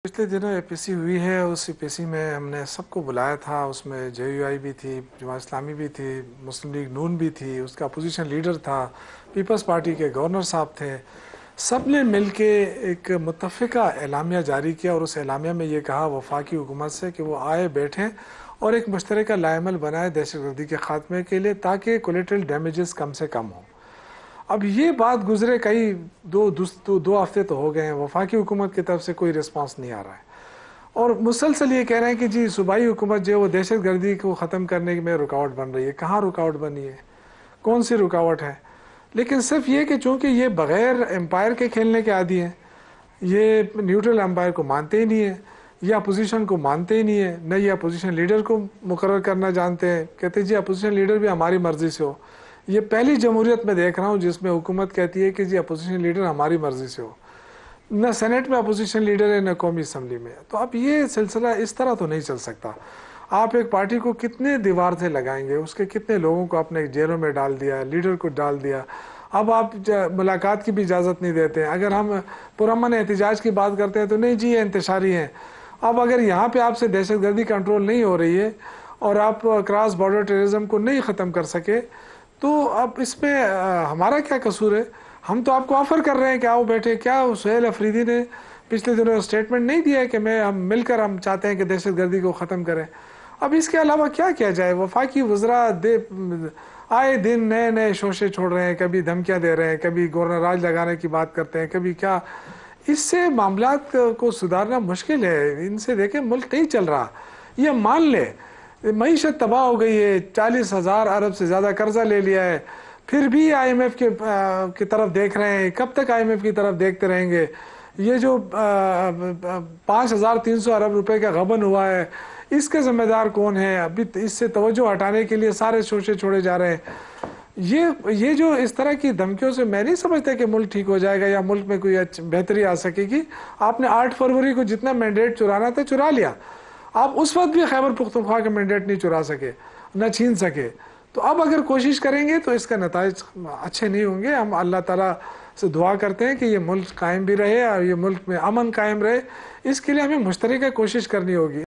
पिछले दिनों एपीसी हुई है। उस एपीसी में हमने सबको बुलाया था। उसमें जेयूआई भी थी, जमात इस्लामी भी थी, मुस्लिम लीग नून भी थी, उसका अपोजिशन लीडर था, पीपल्स पार्टी के गवर्नर साहब थे। सब ने मिल के एक मुत्तफ़िका एलामिया जारी किया और उस एलामिया में ये कहा वफाकी हुकूमत से कि वो आए बैठें और एक मुश्तरका लाएमल बनाए दहशतगर्दी के ख़ात्मे के लिए, ताकि कोलेटरल डैमेजेस कम से कम हों। अब ये बात गुजरे कई दो हफ्ते तो हो गए हैं, वफाकी हुकूमत की तरफ से कोई रिस्पांस नहीं आ रहा है और मुसलसल ये कह रहे हैं कि जी सूबाई हुकूमत जो है वो दहशत गर्दी को ख़त्म करने में रुकावट बन रही है। कहाँ रुकावट बनी है, कौन सी रुकावट है? लेकिन सिर्फ ये कि चूँकि ये बग़ैर एम्पायर के खेलने के आदी हैं, ये न्यूट्रल एम्पायर को मानते ही नहीं है, ये अपोजिशन को मानते ही नहीं है, न ये अपोजिशन लीडर को मुकर्रर करना जानते हैं। कहते जी अपोजिशन लीडर भी हमारी मर्ज़ी से हो। ये पहली जमहूरियत में देख रहा हूँ जिसमें हुकूमत कहती है कि जी अपोजिशन लीडर हमारी मर्ज़ी से हो। न सेनेट में अपोजिशन लीडर है, न कौमी असम्बली में। तो अब ये सिलसिला इस तरह तो नहीं चल सकता। आप एक पार्टी को कितने दीवार से लगाएंगे, उसके कितने लोगों को अपने जेलों में डाल दिया, लीडर को डाल दिया। अब आप मुलाकात की भी इजाज़त नहीं देते हैं। अगर हम पुरअमन एहतजाज की बात करते हैं तो नहीं जी ये इंतशारी हैं। अब अगर यहाँ पे आपसे दहशतगर्दी कंट्रोल नहीं हो रही है और आप क्रॉस बॉर्डर टेररिज्म को नहीं ख़त्म कर सके, तो अब इसमें हमारा क्या कसूर है? हम तो आपको ऑफ़र कर रहे हैं कि आओ बैठे। क्या सुहेल अफरीदी ने पिछले दिनों स्टेटमेंट नहीं दिया है कि हम मिलकर हम चाहते हैं कि दहशतगर्दी को ख़त्म करें? अब इसके अलावा क्या किया जाए? वफाकी वज़रा आए दिन नए नए शोशे छोड़ रहे हैं, कभी धमकियाँ दे रहे हैं, कभी गवर्नर राज लगाने की बात करते हैं, कभी क्या। इससे मामलात को सुधारना मुश्किल है। इनसे देखें मुल्क नहीं चल रहा, ये मान ले। मईशत तबाह हो गई है, 40,000 अरब से ज़्यादा कर्जा ले लिया है, फिर भी IMF की तरफ देख रहे हैं। कब तक IMF की तरफ देखते रहेंगे? ये जो 5,300 अरब रुपए का गबन हुआ है, इसके ज़िम्मेदार कौन है? अभी इससे तवज्जो हटाने के लिए सारे शोशे छोड़े जा रहे हैं। ये जो इस तरह की धमकियों से मैं नहीं समझता कि मुल्क ठीक हो जाएगा या मुल्क में कोई बेहतरी आ सकेगी। आपने 8 फरवरी को जितना मैंडेट चुराना था चुरा लिया। आप उस वक्त भी खैबर पुख्तनख्वा का मैंडेट नहीं चुरा सके, न छीन सके। तो अब अगर कोशिश करेंगे तो इसका नताइज अच्छे नहीं होंगे। हम अल्लाह ताला से दुआ करते हैं कि ये मुल्क कायम भी रहे और ये मुल्क में अमन कायम रहे। इसके लिए हमें मुश्तरका कोशिश करनी होगी।